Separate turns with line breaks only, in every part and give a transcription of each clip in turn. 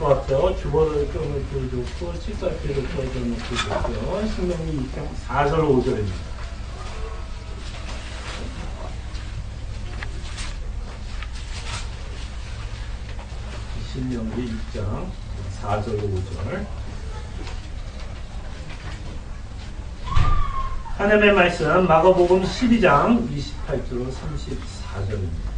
같아요. 주보를 껴놓고 좋고, 칠살피를 껴놓고 좋고요. 신명기 2장 4절 5절입니다. 신명기 2장 4절 5절. 하나님의 말씀 마가복음 12장 28절 34절입니다.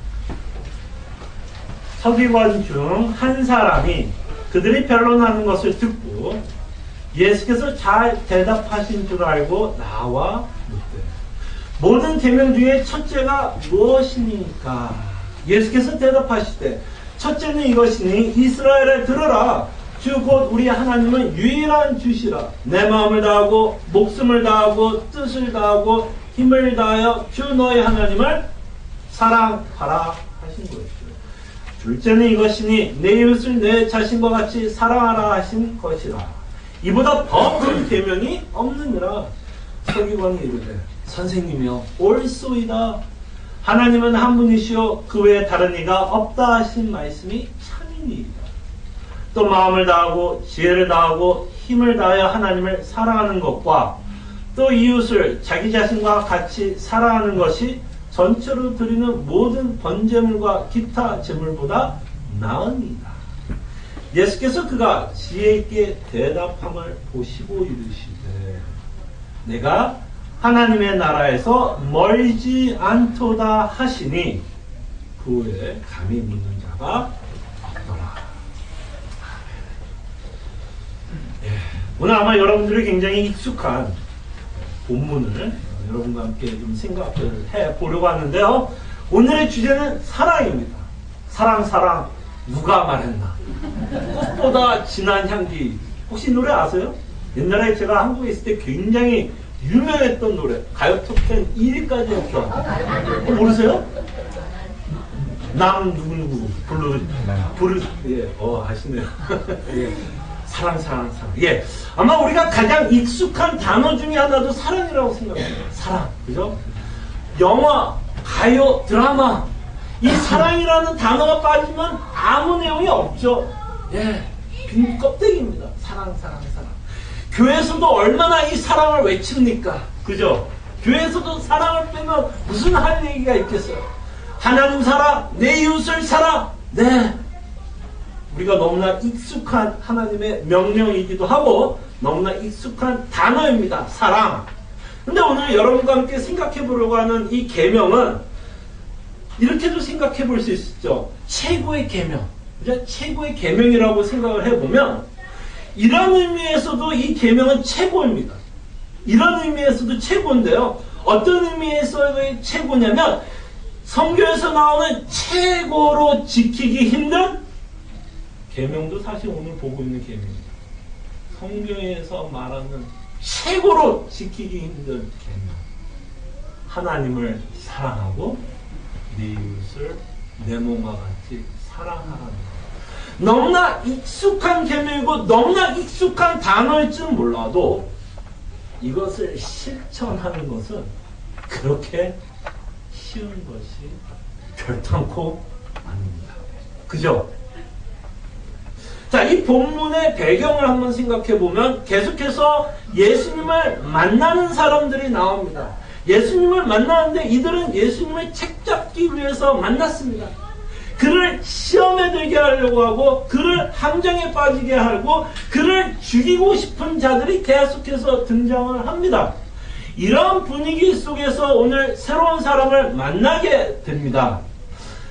서기관 중 한 사람이 그들이 변론하는 것을 듣고 예수께서 잘 대답하신 줄 알고 나와 묻되 모든 계명 중에 첫째가 무엇이니까? 예수께서 대답하시되 첫째는 이것이니 이스라엘에 들으라. 주 곧 우리 하나님은 유일한 주시라. 내 마음을 다하고 목숨을 다하고 뜻을 다하고 힘을 다하여 주 너희 하나님을 사랑하라 하신 것이죠. 둘째는 이것이니 내 이웃을 내 자신과 같이 사랑하라 하신 것이라. 이보다 더 큰 계명이 없느니라. 서기관이 이르되 선생님이여 옳소이다. 하나님은 한 분이시요 그 외에 다른 이가 없다 하신 말씀이 참이니이다. 또 마음을 다하고 지혜를 다하고 힘을 다하여 하나님을 사랑하는 것과 또 이웃을 자기 자신과 같이 사랑하는 것이 전체로 드리는 모든 번제물과 기타 제물보다 나으니이다. 예수께서 그가 지혜 있게 대답함을 보시고 이르시되 내가 하나님의 나라에서 멀지 않도다 하시니 그 후에 감히 묻는 자가 없더라. 오늘 아마 여러분들이 굉장히 익숙한 본문을 여러분과 함께 좀 생각을 해보려고 하는데요. 오늘의 주제는 사랑입니다. 사랑 누가 말했나? 꽃보다 진한 향기. 혹시 노래 아세요? 옛날에 제가 한국에 있을 때 굉장히 유명했던 노래 가요 톱10 1위까지 했죠. 모르세요? 남 누구누구 부르 예, 아시네요. 예. 사랑. 예. 아마 우리가 가장 익숙한 단어 중에 하나도 사랑이라고 생각합니다. 사랑. 그죠? 영화, 가요, 드라마. 이 사랑이라는 단어가 빠지면 아무 내용이 없죠. 예. 빈 껍데기입니다. 사랑. 교회에서도 얼마나 이 사랑을 외칩니까? 그죠? 교회에서도 사랑을 빼면 무슨 할 얘기가 있겠어요? 하나님 사랑, 내 이웃을 사랑. 네. 우리가 너무나 익숙한 하나님의 명령이기도 하고 너무나 익숙한 단어입니다. 사랑. 근데 오늘 여러분과 함께 생각해 보려고 하는 이 계명은 이렇게도 생각해 볼 수 있죠. 최고의 계명. 그죠? 최고의 계명이라고 생각을 해보면 이런 의미에서도 이 계명은 최고입니다. 이런 의미에서도 최고인데요. 어떤 의미에서의 최고냐면 성경에서 나오는 최고로 지키기 힘든 계명도 사실 오늘 보고 있는 계명입니다. 성경에서 말하는 최고로 지키기 힘든 계명. 하나님을 사랑하고 네 이웃을 내 몸과 같이 사랑하라는 것. 너무나 익숙한 계명이고 너무나 익숙한 단어일지는 몰라도 이것을 실천하는 것은 그렇게 쉬운 것이 결단코 아닙니다. 그죠? 자, 이 본문의 배경을 한번 생각해 보면 계속해서 예수님을 만나는 사람들이 나옵니다. 예수님을 만나는데 이들은 예수님을 책잡기 위해서 만났습니다. 그를 시험에 들게 하려고 하고 그를 함정에 빠지게 하고 그를 죽이고 싶은 자들이 계속해서 등장을 합니다. 이런 분위기 속에서 오늘 새로운 사람을 만나게 됩니다.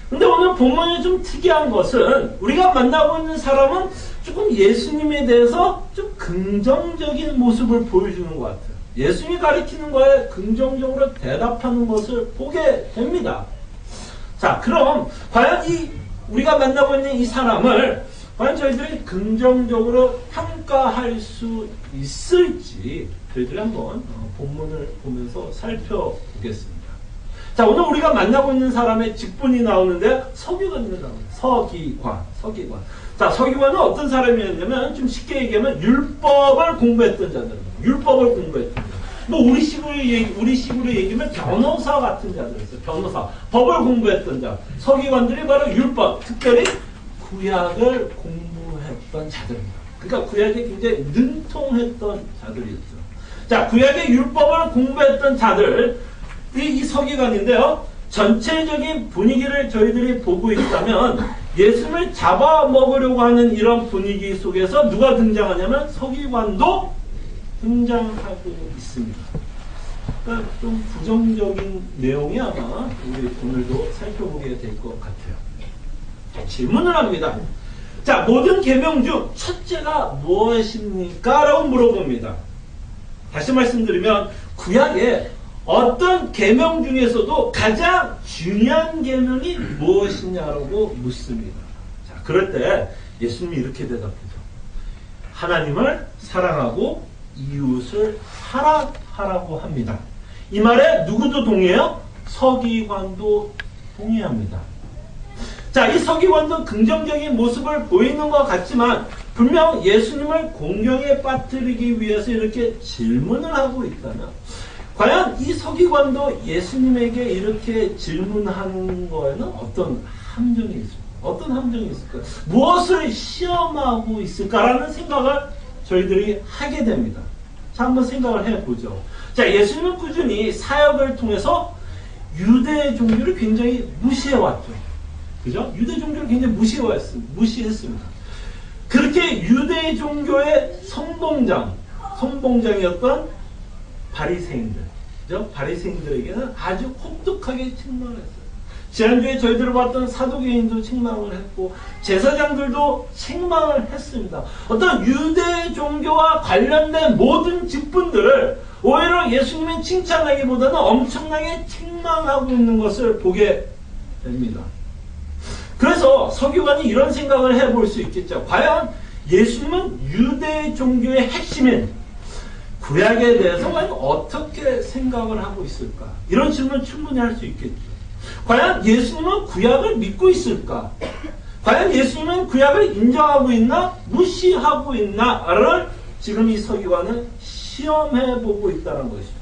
근데 오늘 본문이 좀 특이한 것은 우리가 만나고 있는 사람은 조금 예수님에 대해서 좀 긍정적인 모습을 보여주는 것 같아요. 예수님이 가리키는 거에 긍정적으로 대답하는 것을 보게 됩니다. 자, 그럼 과연 우리가 만나고 있는 이 사람을 과연 저희들이 긍정적으로 평가할 수 있을지 저희들이 한번 본문을 보면서 살펴보겠습니다. 자, 오늘 우리가 만나고 있는 사람의 직분이 나오는데 서기관이 나옵니다. 서기관. 자, 서기관은 어떤 사람이었냐면 좀 쉽게 얘기하면 율법을 공부했던 자들입니다. 율법을 공부했던 자들. 뭐 우리 식으로 얘기하면 변호사 같은 자들이었어요. 변호사. 법을 공부했던 자. 서기관들이 바로 율법, 특별히 구약을 공부했던 했던 자들입니다. 그러니까 구약에 굉장히 능통했던 자들이었죠. 자, 구약의 율법을 공부했던 자들, 이 서기관인데요. 전체적인 분위기를 저희들이 보고 있다면 예수님을 잡아먹으려고 하는 이런 분위기 속에서 누가 등장하냐면 서기관도 등장하고 있습니다. 그러니까 좀 부정적인 내용이 아마 우리 오늘도 살펴보게 될 것 같아요. 자, 질문을 합니다. 자, 모든 계명 중 첫째가 무엇입니까? 라고 물어봅니다. 다시 말씀드리면 구약에 어떤 계명 중에서도 가장 중요한 계명이 무엇이냐라고 묻습니다. 자, 그럴 때 예수님이 이렇게 대답하죠. 하나님을 사랑하고 이웃을 사랑하라고 합니다. 이 말에 누구도 동의해요? 서기관도 동의합니다. 자, 이 서기관도 긍정적인 모습을 보이는 것 같지만 분명 예수님을 공경에 빠뜨리기 위해서 이렇게 질문을 하고 있다면 과연 이 서기관도 예수님에게 이렇게 질문하는 거에는 어떤 함정이 있을까? 어떤 함정이 있을까? 무엇을 시험하고 있을까라는 생각을 저희들이 하게 됩니다. 자, 한번 생각을 해보죠. 자, 예수님은 꾸준히 사역을 통해서 유대 종교를 굉장히 무시해왔죠. 그죠? 유대 종교를 굉장히 무시했습니다. 그렇게 유대 종교의 선봉장이었던 바리새인들, 그죠? 바리새인들에게는 아주 혹독하게 책망을 했어요. 지난주에 저희들을 봤던 사두개인도 책망을 했고 제사장들도 책망을 했습니다. 어떤 유대 종교와 관련된 모든 직분들을 오히려 예수님이 칭찬하기보다는 엄청나게 책망하고 있는 것을 보게 됩니다. 그래서 서기관이 이런 생각을 해볼 수 있겠죠. 과연 예수님은 유대 종교의 핵심인 구약에 대해서 과연 어떻게 생각을 하고 있을까? 이런 질문을 충분히 할 수 있겠죠. 과연 예수님은 구약을 믿고 있을까? 과연 예수님은 구약을 인정하고 있나? 무시하고 있나?를 지금 이 서기관은 시험해보고 있다는 것이죠.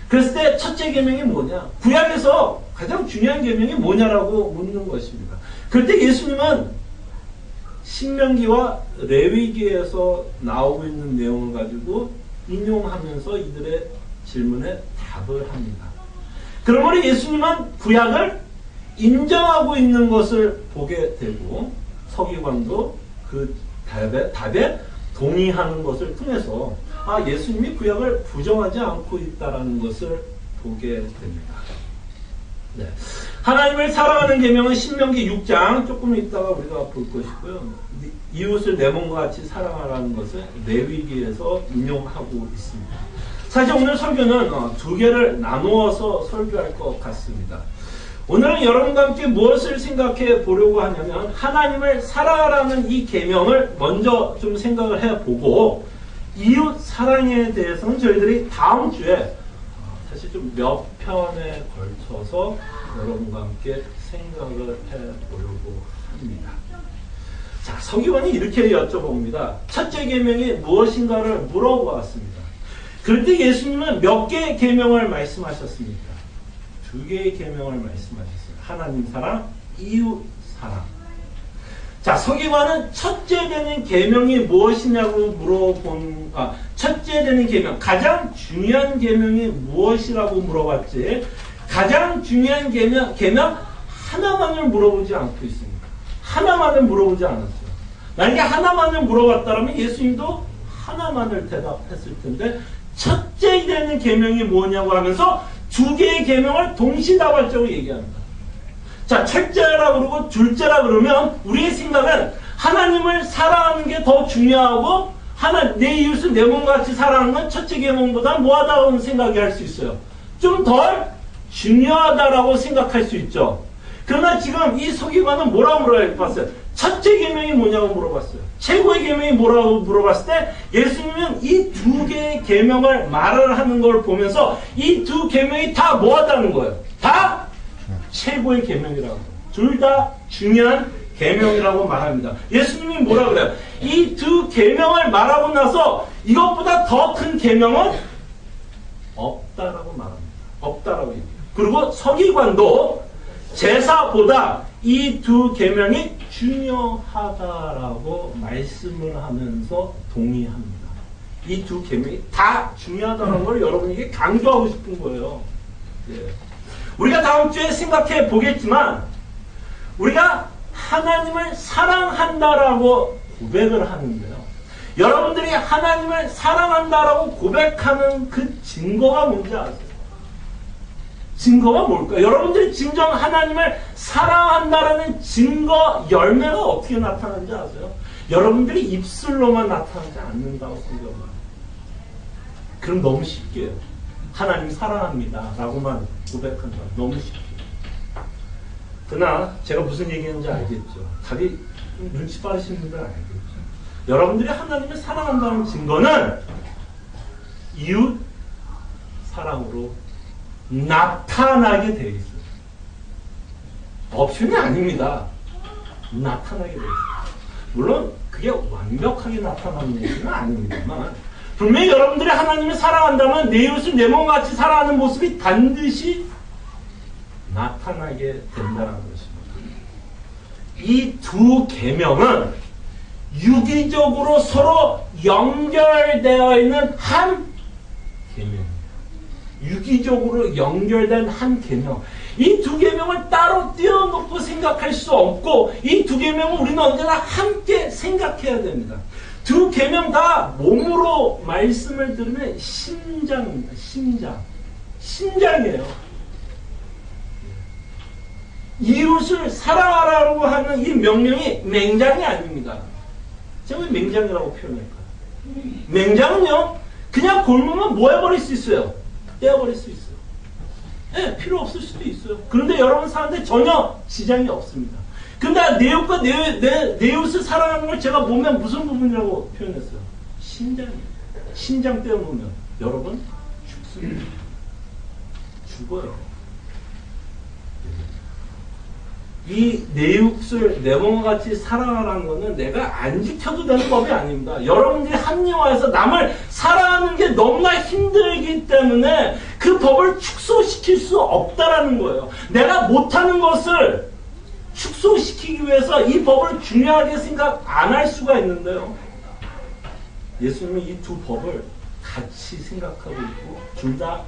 그랬을 때 첫째 계명이 뭐냐? 구약에서 가장 중요한 계명이 뭐냐라고 묻는 것입니다. 그럴 때 예수님은 신명기와 레위기에서 나오고 있는 내용을 가지고 인용하면서 이들의 질문에 답을 합니다. 그러므로 예수님은 구약을 인정하고 있는 것을 보게 되고 서기관도 그 답에 동의하는 것을 통해서 예수님이 구약을 부정하지 않고 있다는 것을 보게 됩니다. 네. 하나님을 사랑하는 계명은 신명기 6장 조금 있다가 우리가 볼 것이고요. 이웃을 내 몸과 같이 사랑하라는 것을 레위기에서 인용하고 있습니다. 사실 오늘 설교는 두 개를 나누어서 설교할 것 같습니다. 오늘은 여러분과 함께 무엇을 생각해 보려고 하냐면 하나님을 사랑하라는 이 계명을 먼저 좀 생각을 해보고 이웃 사랑에 대해서는 저희들이 다음 주에 사실 좀 몇 편에 걸쳐서 여러분과 함께 생각을 해보려고 합니다. 자, 서기관이 이렇게 여쭤봅니다. 첫째 계명이 무엇인가를 물어보았습니다. 그럴 때 예수님은 몇 개의 계명을 말씀하셨습니까? 두 개의 계명을 말씀하셨어요. 하나님 사랑, 이웃 사랑. 자, 서기관은 첫째 되는 계명이 무엇이냐고 첫째 되는 계명, 가장 중요한 계명이 무엇이라고 물어봤지, 가장 중요한 계명 하나만을 물어보지 않고 있습니다. 하나만을 물어보지 않았어요. 만약에 하나만을 물어봤다면 예수님도 하나만을 대답했을 텐데, 첫째 되는 계명이 뭐냐고 하면서 두 개의 계명을 동시다발적으로 얘기합니다. 자, 첫째라 그러고 둘째라 그러면 우리의 생각은 하나님을 사랑하는 게 더 중요하고 내 이웃을 내 몸과 같이 사랑하는 건 첫째 계명보다 뭐하다고 생각이 할 수 있어요. 좀 덜 중요하다라고 생각할 수 있죠. 그러나 지금 이 서기관은 뭐라고 물어봤어요? 첫째 계명이 뭐냐고 물어봤어요. 최고의 계명이 뭐라고 물어봤을 때 예수님은 이 두 개의 계명을 말을 하는 걸 보면서 이 두 계명이 다 뭐하다는 거예요? 다 최고의 계명이라고. 둘 다 중요한 계명이라고 말합니다. 예수님이 뭐라 그래요? 이 두 계명을 말하고 나서 이것보다 더 큰 계명은 없다라고 말합니다. 없다라고 얘기해요. 그리고 서기관도 제사보다 이 두 계명이 중요하다라고 말씀을 하면서 동의합니다. 이 두 계명이 다 중요하다는 걸 여러분에게 강조하고 싶은 거예요. 예. 우리가 다음 주에 생각해 보겠지만 우리가 하나님을 사랑한다라고 고백을 하는데요. 여러분들이 하나님을 사랑한다라고 고백하는 그 증거가 뭔지 아세요? 증거가 뭘까요? 여러분들이 진정 하나님을 사랑한다라는 증거 열매가 어떻게 나타나는지 아세요? 여러분들이 입술로만 나타나지 않는다고 생각합니다. 그럼 너무 쉽게요. 하나님 사랑합니다 라고만 고백한다. 너무 쉽게. 그러나 제가 무슨 얘기하는지 알겠죠? 다들 눈치 빠르신 분들은 알겠죠? 여러분들이 하나님을 사랑한다는 증거는 이웃 사랑으로 나타나게 되어 있어요. 옵션이 아닙니다. 나타나게 되어 있어요. 물론 그게 완벽하게 나타나는 얘기는 아닙니다만 분명히 여러분들이 하나님을 사랑한다면 내 이웃을 내 몸같이 사랑하는 모습이 반드시 나타나게 된다는 것입니다. 이 두 계명은 유기적으로 서로 연결되어 있는 한 계명입니다. 유기적으로 연결된 한 계명. 이 두 계명을 따로 떼어놓고 생각할 수 없고 이 두 계명은 우리는 언제나 함께 생각해야 됩니다. 두 계명 다 몸으로 말씀을 들으면 심장입니다. 심장이에요. 이웃을 사랑하라고 하는 이 명령이 맹장이 아닙니다. 제가 왜 맹장이라고 표현할까요? 맹장은요, 그냥 굶으면 뭐 해버릴 수 있어요? 떼어버릴 수 있어요. 네, 필요 없을 수도 있어요. 그런데 여러분 사는데 전혀 지장이 없습니다. 근데 내 이웃과 내 이웃을 사랑하는 걸 제가 보면 무슨 부분이라고 표현했어요? 심장이에요. 심장 떼어놓으면 여러분 죽습니다. 죽어요. 이 내 이웃을 내 몸과 같이 사랑하라는 것은 내가 안 지켜도 되는 법이 아닙니다. 여러분들이 합리화해서 남을 사랑하는 게 너무나 힘들기 때문에 그 법을 축소시킬 수 없다라는 거예요. 내가 못하는 것을 축소시키기 위해서 이 법을 중요하게 생각 안 할 수가 있는데요. 예수님은 이 두 법을 같이 생각하고 있고 둘 다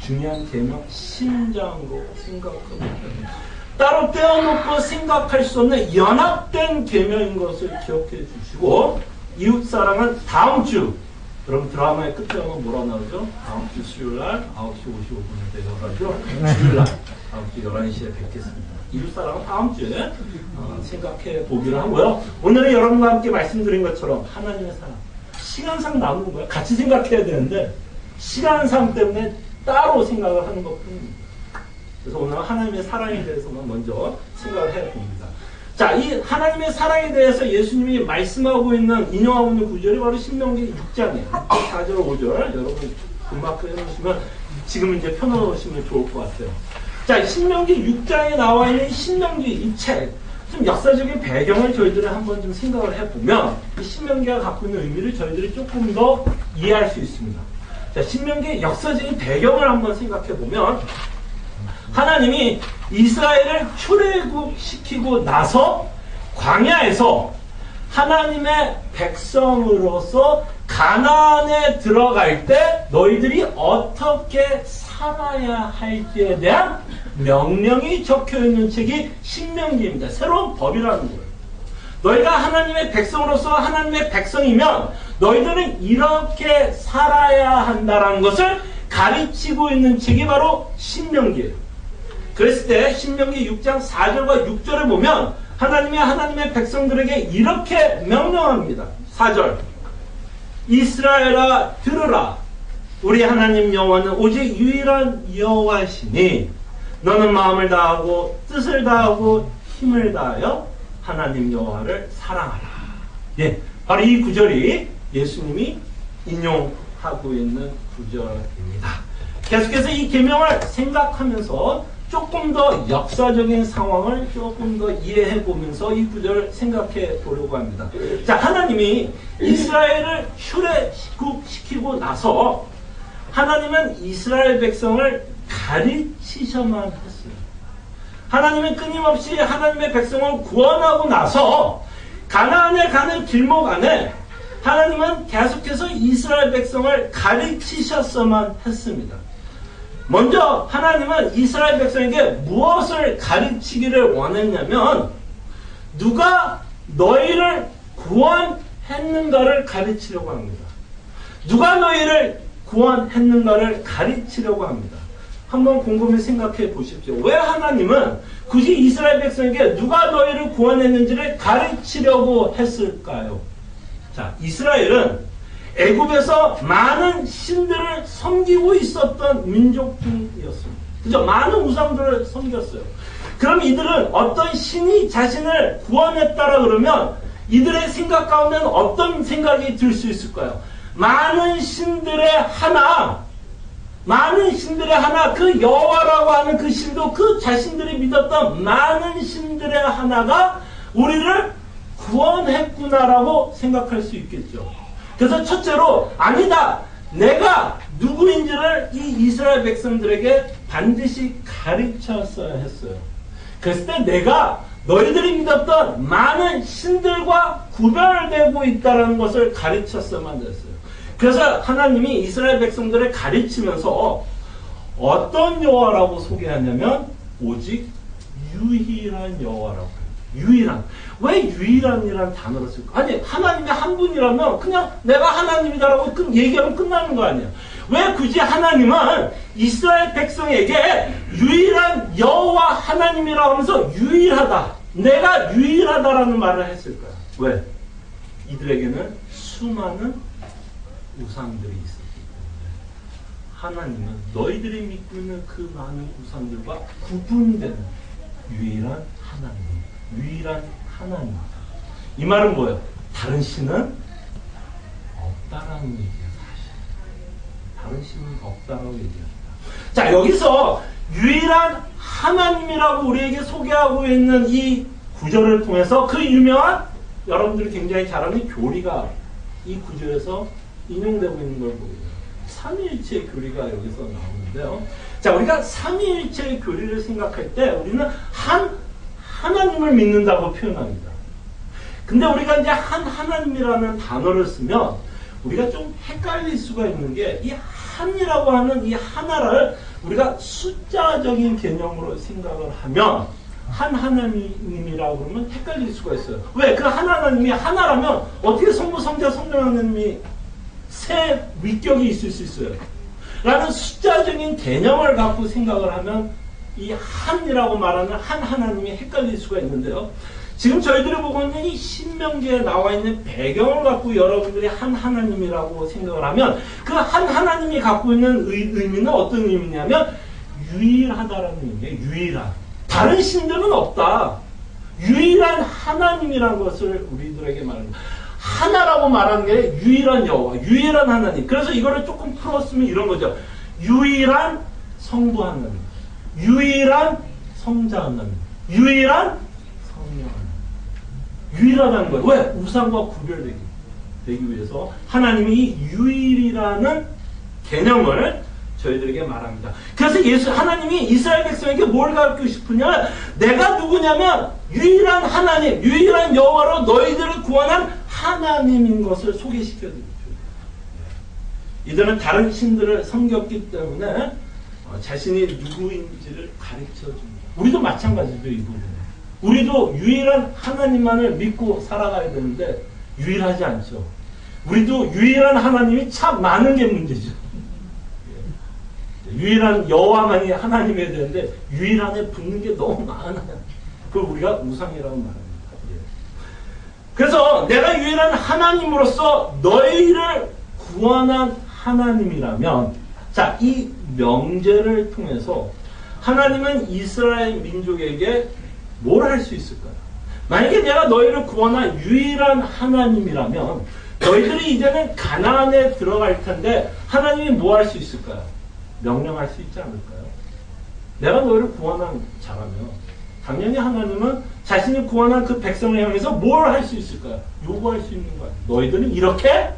중요한 계명 심장으로 생각하고 있습니다. 따로 떼어놓고 생각할 수 없는 연합된 계명인 것을 기억해 주시고 이웃사랑은 다음 주 여러분 드라마의 끝에 하면 뭐라 나오죠? 다음 주 수요일날 9시 55분에 되어가지고 주일날 9시 11시에 뵙겠습니다. 이웃사랑은 다음 주에 생각해 보기로 하고요. 오늘은 여러분과 함께 말씀드린 것처럼 하나님의 사랑 시간상 나누는 거예요. 같이 생각해야 되는데 시간상 때문에 따로 생각을 하는 것뿐입니다. 그래서 오늘 하나님의 사랑에 대해서만 먼저 생각을 해봅니다. 자, 이 하나님의 사랑에 대해서 예수님이 말씀하고 있는, 인용하고 있는 구절이 바로 신명기 6장이에요. 4절, 5절. 여러분, 금마크 해놓으시면 지금 이제 펴놓으시면 좋을 것 같아요. 자, 신명기 6장에 나와 있는 신명기 이 책, 좀 역사적인 배경을 저희들이 한번 좀 생각을 해보면, 이 신명기가 갖고 있는 의미를 저희들이 조금 더 이해할 수 있습니다. 자, 신명기 역사적인 배경을 한번 생각해보면, 하나님이 이스라엘을 출애굽시키고 나서 광야에서 하나님의 백성으로서 가나안에 들어갈 때 너희들이 어떻게 살아야 할지에 대한 명령이 적혀있는 책이 신명기입니다. 새로운 법이라는 거예요. 너희가 하나님의 백성으로서 하나님의 백성이면 너희들은 이렇게 살아야 한다는 것을 가르치고 있는 책이 바로 신명기예요. 그랬을 때 신명기 6장 4절과 6절을 보면 하나님의 백성들에게 이렇게 명령합니다. 4절 이스라엘아 들으라 우리 하나님 여호와는 오직 유일한 여호와시니 너는 마음을 다하고 뜻을 다하고 힘을 다하여 하나님 여호와를 사랑하라. 예, 바로 이 구절이 예수님이 인용하고 있는 구절입니다. 계속해서 이 계명을 생각하면서 조금 더 역사적인 상황을 조금 더 이해해 보면서 이 구절을 생각해 보려고 합니다. 자, 하나님이 이스라엘을 출애굽시키고 나서 하나님은 이스라엘 백성을 가르치셔만 했어요. 하나님은 끊임없이 하나님의 백성을 구원하고 나서 가나안에 가는 길목 안에 하나님은 계속해서 이스라엘 백성을 가르치셨어만 했습니다. 먼저 하나님은 이스라엘 백성에게 무엇을 가르치기를 원했냐면 누가 너희를 구원했는가를 가르치려고 합니다. 누가 너희를 구원했는가를 가르치려고 합니다. 한번 곰곰이 생각해 보십시오. 왜 하나님은 굳이 이스라엘 백성에게 누가 너희를 구원했는지를 가르치려고 했을까요? 자, 이스라엘은 애굽에서 많은 신들을 섬기고 있었던 민족 중이었습니다. 그죠? 많은 우상들을 섬겼어요. 그럼 이들은 어떤 신이 자신을 구원했다라 그러면 이들의 생각 가운데는 어떤 생각이 들 수 있을까요? 많은 신들의 하나, 그 여호와라고 하는 그 신도 그 자신들이 믿었던 많은 신들의 하나가 우리를 구원했구나라고 생각할 수 있겠죠. 그래서 첫째로 아니다, 내가 누구인지를 이 이스라엘 백성들에게 반드시 가르쳤어야 했어요. 그랬을 때 내가 너희들이 믿었던 많은 신들과 구별되고 있다는 것을 가르쳤어야만 됐어요. 그래서 하나님이 이스라엘 백성들을 가르치면서 어떤 여호와라고 소개하냐면 오직 유일한 여호와라고 해요. 유일한. 왜 유일한이라는 단어를 쓸까? 아니, 하나님이 한 분이라면 그냥 내가 하나님이다라고 얘기하면 끝나는 거 아니야. 왜 굳이 하나님은 이스라엘 백성에게 유일한 여호와 하나님이라고 하면서 유일하다, 내가 유일하다라는 말을 했을까요? 왜? 이들에게는 수많은 우상들이 있었기 때문에 하나님은 너희들이 믿고 있는 그 많은 우상들과 구분되는 유일한 하나님, 유일한 하나님이다. 이 말은 뭐예요? 다른 신은 없다라는 얘기예요. 다른 신은 없다라고 얘기합니다. 자, 여기서 유일한 하나님이라고 우리에게 소개하고 있는 이 구절을 통해서 그 유명한, 여러분들이 굉장히 잘 아는 교리가 이 구절에서 인용되고 있는 걸 보게 돼요. 삼위일체의 교리가 여기서 나오는데요. 자, 우리가 삼위일체의 교리를 생각할 때 우리는 하나님을 믿는다고 표현합니다. 근데 우리가 이제 하나님이라는 단어를 쓰면 우리가 좀 헷갈릴 수가 있는 게 이 한이라고 하는 이 하나를 우리가 숫자적인 개념으로 생각을 하면 한 하나님이라고 그러면 헷갈릴 수가 있어요. 왜? 그 한 하나님이 하나라면 어떻게 성부, 성자, 성령 하나님이 세 위격이 있을 수 있어요? 라는 숫자적인 개념을 갖고 생각을 하면 이 한이라고 말하는 한 하나님이 헷갈릴 수가 있는데요. 지금 저희들이 보고 있는 이 신명기에 나와 있는 배경을 갖고 여러분들이 한 하나님이라고 생각을 하면 그 한 하나님이 갖고 있는 의미는 어떤 의미냐면 유일하다라는 의미예요. 유일한. 다른 신들은 없다. 유일한 하나님이라는 것을 우리들에게 말합니다. 하나라고 말하는 게 유일한 여호와, 유일한 하나님. 그래서 이거를 조금 풀었으면 이런 거죠. 유일한 성부 하나님, 유일한 성자 하나님, 유일한 성령 하나님. 유일하다는 거예요. 왜? 우상과 구별되기 위해서 하나님이 이 유일이라는 개념을 저희들에게 말합니다. 그래서 하나님이 이스라엘 백성에게 뭘 가르치고 싶으냐? 내가 누구냐면 유일한 하나님, 유일한 여호와로 너희들을 구원한 하나님인 것을 소개시켜드리죠. 이들은 다른 신들을 섬겼기 때문에 자신이 누구인지를 가르쳐줍니다. 우리도 마찬가지죠, 이 부분에. 우리도 유일한 하나님만을 믿고 살아가야 되는데 유일하지 않죠. 우리도 유일한 하나님이 참 많은 게 문제죠. 유일한 여호와만이 하나님이어야 되는데 유일한에 붙는 게 너무 많아요. 그걸 우리가 우상이라고 말합니다. 그래서 내가 유일한 하나님으로서 너희를 구원한 하나님이라면, 자, 이 명제를 통해서 하나님은 이스라엘 민족에게 뭘 할 수 있을까요? 만약에 내가 너희를 구원한 유일한 하나님이라면 너희들이 이제는 가나안에 들어갈 텐데 하나님이 뭐 할 수 있을까요? 명령할 수 있지 않을까요? 내가 너희를 구원한 자라면 당연히 하나님은 자신이 구원한 그 백성을 향해서 뭘 할 수 있을까요? 요구할 수 있는 거예요. 너희들은 이렇게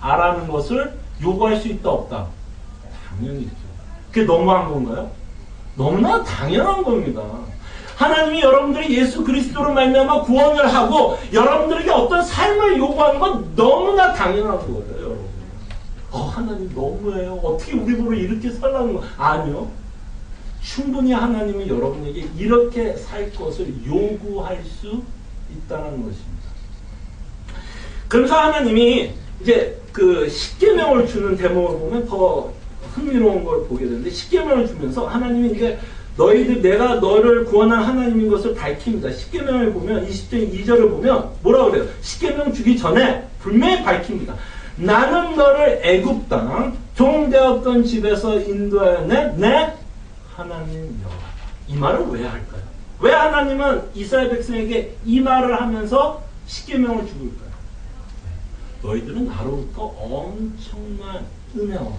살아라는 것을 요구할 수 있다 없다? 당연히 있죠. 그게 너무한 건가요? 너무나 당연한 겁니다. 하나님이 여러분들이 예수 그리스도로 말미암아 구원을 하고 여러분들에게 어떤 삶을 요구하는 건 너무나 당연한 거예요, 여러분. 하나님 너무해요. 어떻게 우리 보러 이렇게 살라는 거? 아니요. 충분히 하나님은 여러분에게 이렇게 살 것을 요구할 수 있다는 것입니다. 그래서 하나님이 이제 그 십계명을 주는 대목을 보면 더 흥미로운 걸 보게 되는데, 십계명을 주면서 하나님이 이제 내가 너를 구원한 하나님인 것을 밝힙니다. 십계명을 보면 20절 2절을 보면 뭐라고 그래요? 십계명 주기 전에 분명히 밝힙니다. 나는 너를 애굽 땅 종되었던 집에서 인도하여 내 하나님 여호와다. 이 말을 왜 할까요? 왜 하나님은 이스라엘 백성에게 이 말을 하면서 십계명을 주고 있을까요? 너희들은 나로부터 엄청난 은혜와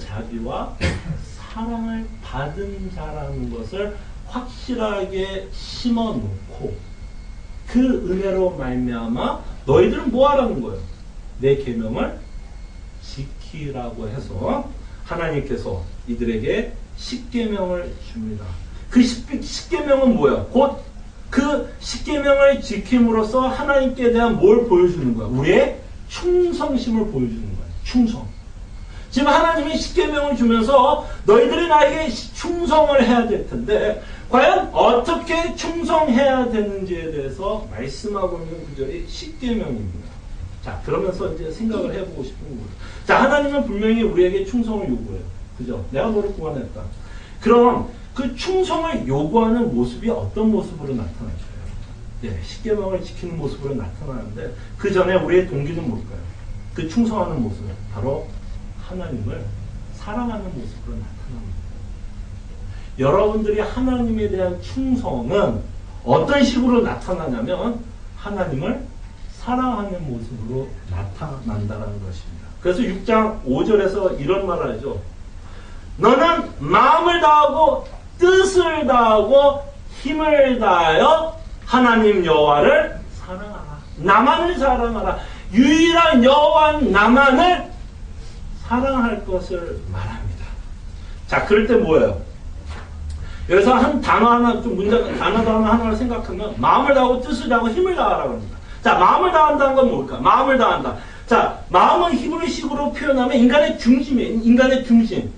자비와 사랑을 받은 자라는 것을 확실하게 심어놓고 그 은혜로 말미암아 너희들은 뭐 하라는 거예요? 내 계명을 지키라고 해서 하나님께서 이들에게 십계명을 줍니다. 그 십계명은 뭐예요? 곧 그 십계명을 지킴으로써 하나님께 대한 뭘 보여주는 거야? 우리의 충성심을 보여주는 거예요. 충성. 지금 하나님이 십계명을 주면서 너희들이 나에게 충성을 해야 될 텐데 과연 어떻게 충성해야 되는지에 대해서 말씀하고 있는 구절이 십계명입니다. 자, 그러면서 이제 생각을 해보고 싶은 거예요. 자, 하나님은 분명히 우리에게 충성을 요구해요. 그죠? 내가 너를 구원했다. 그럼 그 충성을 요구하는 모습이 어떤 모습으로 나타날까요? 네, 십계명을 지키는 모습으로 나타나는데 그 전에 우리의 동기는 뭘까요? 그 충성하는 모습은 바로 하나님을 사랑하는 모습으로 나타납니다. 여러분들이 하나님에 대한 충성은 어떤 식으로 나타나냐면 하나님을 사랑하는 모습으로 나타난다는 것입니다. 그래서 6장 5절에서 이런 말을 하죠. 너는 마음을 다하고 뜻을 다하고 힘을 다하여 하나님 여호와를 사랑하라. 나만을 사랑하라. 유일한 여호와 나만을 사랑할 것을 말합니다. 자, 그럴 때 뭐예요? 여기서 한 단어 하나, 좀 단어 하나를 생각하면 마음을 다하고 뜻을 다하고 힘을 다하라고 합니다. 자, 마음을 다한다는 건 뭘까? 마음을 다한다. 자, 마음은 히브리식으로 표현하면 인간의 중심이에요. 인간의 중심.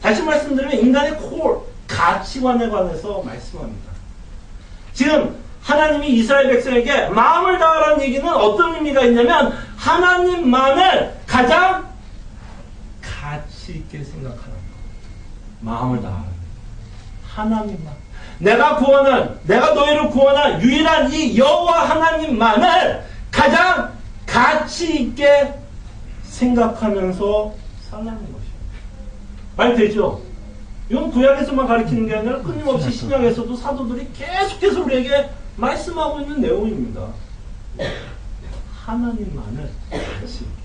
다시 말씀드리면 인간의 콜, 가치관에 관해서 말씀합니다. 지금 하나님이 이스라엘 백성에게 마음을 다하라는 얘기는 어떤 의미가 있냐면 하나님만을 가장 가치 있게 생각하는 것. 마음을 다하라. 하나님만. 내가 너희를 구원한 유일한 이 여호와 하나님만을 가장 가치 있게 생각하면서 살라는 것입니다. 말 되죠? 이건 구약에서만 가르치는 게 아니라 끊임없이 신약에서도 사도들이 계속해서 우리에게 말씀하고 있는 내용입니다. 하나님만을 가치 있게,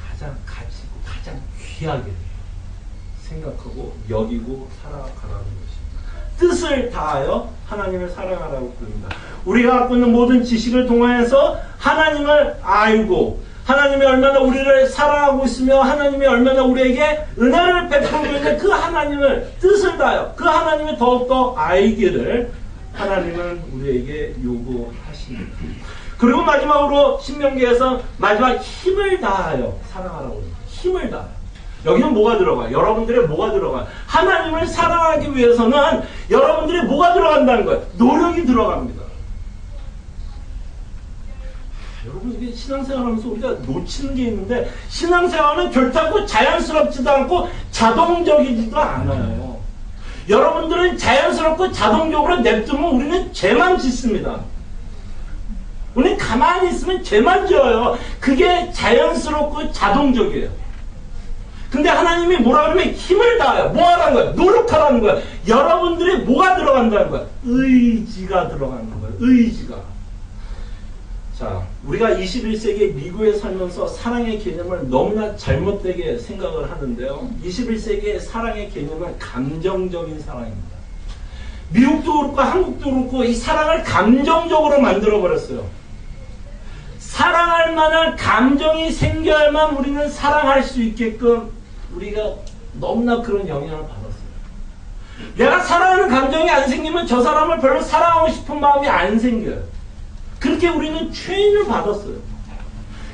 가장 가치 있고 가장 귀하게 생각하고 여기고 살아가라는 것입니다. 뜻을 다하여 하나님을 사랑하라고 부릅니다. 우리가 갖고 있는 모든 지식을 동원해서 하나님을 알고 하나님이 얼마나 우리를 사랑하고 있으며 하나님이 얼마나 우리에게 은혜를 베풀고 있는 그 하나님을 뜻을 다하여 그 하나님을 더욱더 알기를 하나님은 우리에게 요구하십니다. 그리고 마지막으로 신명기에서 마지막 힘을 다하여 사랑하라고 합니다. 힘을 다하여. 여기는 뭐가 들어가요? 여러분들의 뭐가 들어가요? 하나님을 사랑하기 위해서는 여러분들의 뭐가 들어간다는 거예요? 노력이 들어갑니다. 여러분, 이게 신앙생활 하면서 우리가 놓치는 게 있는데 신앙생활은 결단코 자연스럽지도 않고 자동적이지도 않아요. 여러분들은 자연스럽고 자동적으로 냅두면 우리는 죄만 짓습니다. 우리는 가만히 있으면 죄만 지어요. 그게 자연스럽고 자동적이에요. 근데 하나님이 뭐라 그러면 힘을 다해요. 뭐 하라는 거예요? 노력하라는 거예요. 여러분들이 뭐가 들어간다는 거예요? 의지가 들어가는 거예요. 의지가. 자, 우리가 21세기 미국에 살면서 사랑의 개념을 너무나 잘못되게 생각을 하는데요. 21세기의 사랑의 개념은 감정적인 사랑입니다. 미국도 그렇고 한국도 그렇고 이 사랑을 감정적으로 만들어버렸어요. 사랑할 만한 감정이 생겨야만 우리는 사랑할 수 있게끔 우리가 너무나 그런 영향을 받았어요. 내가 사랑하는 감정이 안 생기면 저 사람을 별로 사랑하고 싶은 마음이 안 생겨요. 그렇게 우리는 죄인을 받았어요.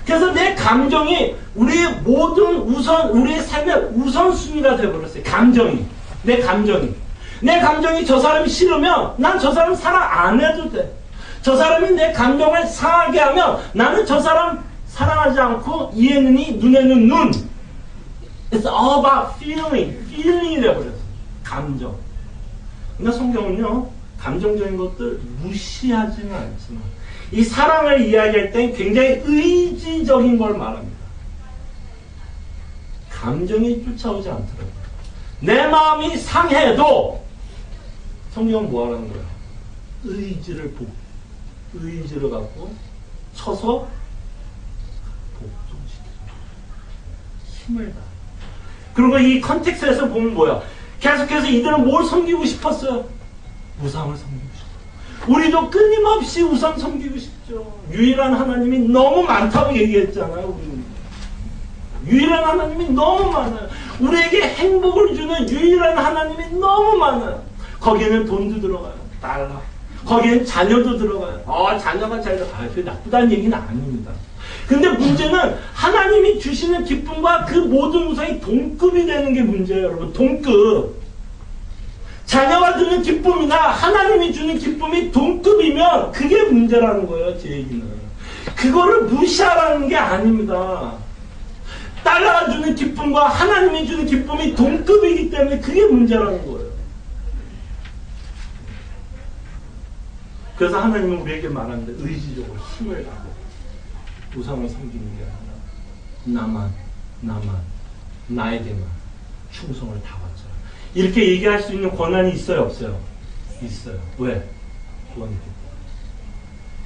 그래서 내 감정이 우리의 모든 우리의 삶의 우선순위가 되어버렸어요. 감정이. 내 감정이 저 사람이 싫으면 난 저 사람 사랑 안 해도 돼. 저 사람이 내 감정을 상하게 하면 나는 저 사람 사랑하지 않고 이에는 이, 눈에는 눈. It's all about feeling이 되어버렸어요. 감정. 그러니까 성경은요, 감정적인 것들 무시하지는 않지만 이 사랑을 이야기할 땐 굉장히 의지적인 걸 말합니다. 감정이 쫓아오지 않더라고요. 내 마음이 상해도 성경은 뭐 하라는 거야? 의지를 갖고 쳐서 복종시키는 힘을 다. 그리고 이 컨텍스트에서 보면 뭐야? 계속해서 이들은 뭘 섬기고 싶었어요? 우상을 섬기고 싶어요. 우리도 끊임없이 우상 섬기고 싶죠. 유일한 하나님이 너무 많다고 얘기했잖아요. 우리는. 유일한 하나님이 너무 많아요. 우리에게 행복을 주는 유일한 하나님이 너무 많아요. 거기에는 돈도 들어가요. 달러. 거기에는 자녀도 들어가요. 자녀가 그게 나쁘다는 얘기는 아닙니다. 근데 문제는 하나님이 주시는 기쁨과 그 모든 우상이 동급이 되는 게 문제예요, 여러분. 동급. 자녀가 주는 기쁨이나 하나님이 주는 기쁨이 동급이면 그게 문제라는 거예요, 제 얘기는. 그거를 무시하라는 게 아닙니다. 달러가 주는 기쁨과 하나님이 주는 기쁨이 동급이기 때문에 그게 문제라는 거예요. 그래서 하나님은 우리에게 말하는데 의지적으로 힘을 다하고 우상을 섬기는 게 아니라 나에게만 충성을 다하자. 이렇게 얘기할 수 있는 권한이 있어요, 없어요? 있어요. 왜? 구원이 됐다.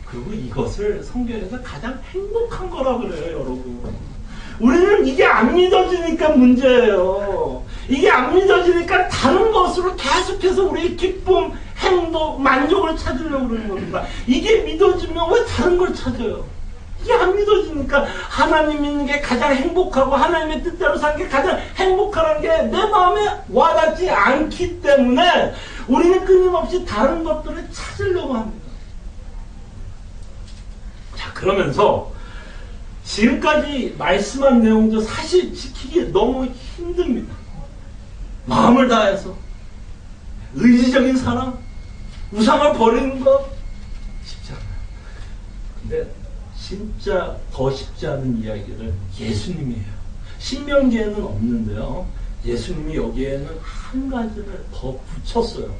그리고 이것을 성경에서 가장 행복한 거라 그래요, 여러분. 우리는 이게 안 믿어지니까 문제예요. 이게 안 믿어지니까 다른 것으로 계속해서 우리의 기쁨, 행복, 만족을 찾으려고 그러는 겁니다. 이게 믿어지면 왜 다른 걸 찾아요? 이게 안 믿어지니까 하나님 있는 게 가장 행복하고 하나님의 뜻대로 사는 게 가장 행복하라는 게 내 마음에 와닿지 않기 때문에 우리는 끊임없이 다른 것들을 찾으려고 합니다. 자, 그러면서 지금까지 말씀한 내용도 사실 지키기 너무 힘듭니다. 마음을 다해서 의지적인 사랑, 우상을 버리는 것 쉽지 않아요. 근데 진짜 더 쉽지 않은 이야기를 예수님이 해요. 신명기에는 없는데요. 예수님이 여기에는 한 가지를 더 붙였어요.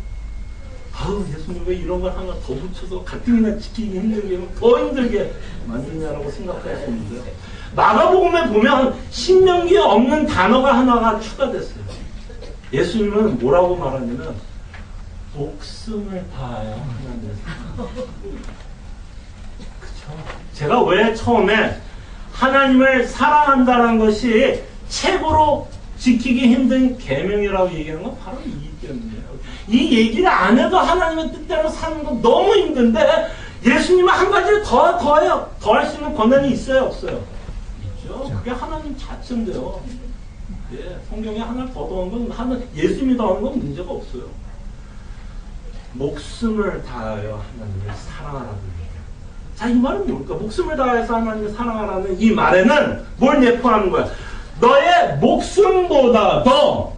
예수님 왜 이런 걸 하나 더 붙여서 가뜩이나 지키기 힘들게 더 힘들게 만드냐라고 생각할 수 있는데, 마가복음에 보면 신명기에 없는 단어가 하나가 추가됐어요. 예수님은 뭐라고 말하냐면 목숨을 다하여 하나님을 그쵸? 제가 왜 처음에 하나님을 사랑한다는 것이 최고로 지키기 힘든 계명이라고 얘기하는 건 바로 이 때문이에요. 이 얘기를 안 해도 하나님의 뜻대로 사는 건 너무 힘든데 예수님은 한 가지를 더해요. 더할 수 있는 권한이 있어요, 없어요? 있죠. 그게 하나님 자체인데요. 예, 성경에 하나를 더 더한 건 예수님이 더하는 건 문제가 없어요. 목숨을 다하여 하나님을 사랑하라고 얘기해요. 자, 이 말은 뭘까? 목숨을 다해서 하나님을 사랑하라는 이 말에는 뭘 내포하는 거야? 너의 목숨보다 더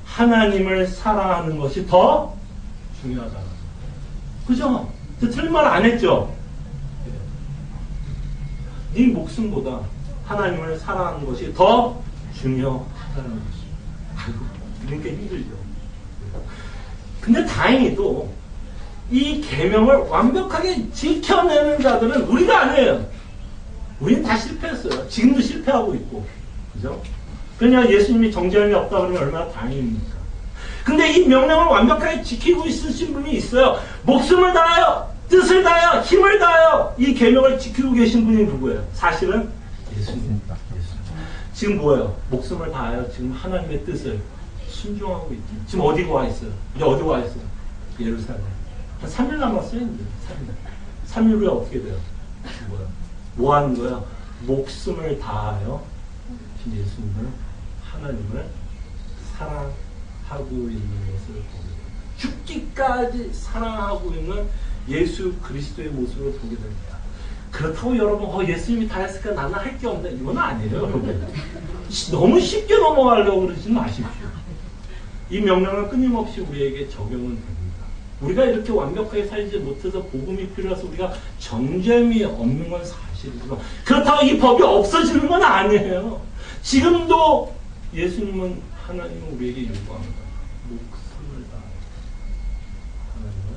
하나님을 사랑하는 것이 더 중요하다. 그죠? 틀린 말 안 했죠? 네 목숨보다 하나님을 사랑하는 것이 더 중요하다는 것이. 아이고, 그러니까 힘들죠. 근데 다행히도 이 계명을 완벽하게 지켜내는 자들은 우리가 아니에요. 우리는 다 실패했어요. 지금도 실패하고 있고. 그죠? 그냥 예수님이 정죄함이 없다 그러면 얼마나 다행입니까? 근데 이 명령을 완벽하게 지키고 있으신 분이 있어요. 목숨을 다하여, 뜻을 다하여, 힘을 다하여 이 계명을 지키고 계신 분이 누구예요? 사실은 예수님입니다. 지금 뭐예요? 목숨을 다하여 지금 하나님의 뜻을 순종하고 있죠. 지금 어디 와 있어요? 이제 어디 와 있어요? 예루살렘. 한 3일 남았어요, 이제. 3일. 3일 후에 어떻게 돼요? 뭐야? 뭐 하는 거야? 목숨을 다하여 예수님을, 하나님을 사랑하고 있는 것을 보게 됩니다. 죽기까지 사랑하고 있는 예수 그리스도의 모습을 보게 됩니다. 그렇다고 여러분 예수님이 다 했으니까 나는 할 게 없네. 이건 아니에요, 여러분. 너무 쉽게 넘어가려고 그러지 마십시오. 이 명령은 끊임없이 우리에게 적용은 됩니다. 우리가 이렇게 완벽하게 살지 못해서 복음이 필요해서 우리가 정죄함이 없는 건 사실이지만 그렇다고 이 법이 없어지는 건 아니에요. 지금도 예수님은 하나님은 우리에게 요구합니다. 목숨을 다해 하나님을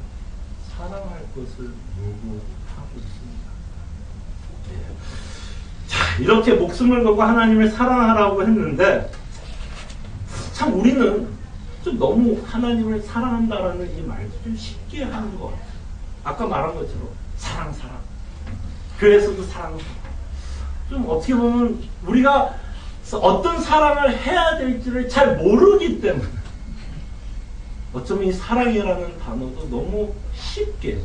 사랑할 것을 요구하고 있습니다. 자, 이렇게 목숨을 걸고 하나님을 사랑하라고 했는데 참 우리는 좀 너무 하나님을 사랑한다라는 이 말도 좀 쉽게 하는 것 같아요. 아까 말한 것처럼 사랑. 교회에서도 사랑. 좀 어떻게 보면 우리가 어떤 사랑을 해야 될지를 잘 모르기 때문에 어쩌면 이 사랑이라는 단어도 너무 쉽게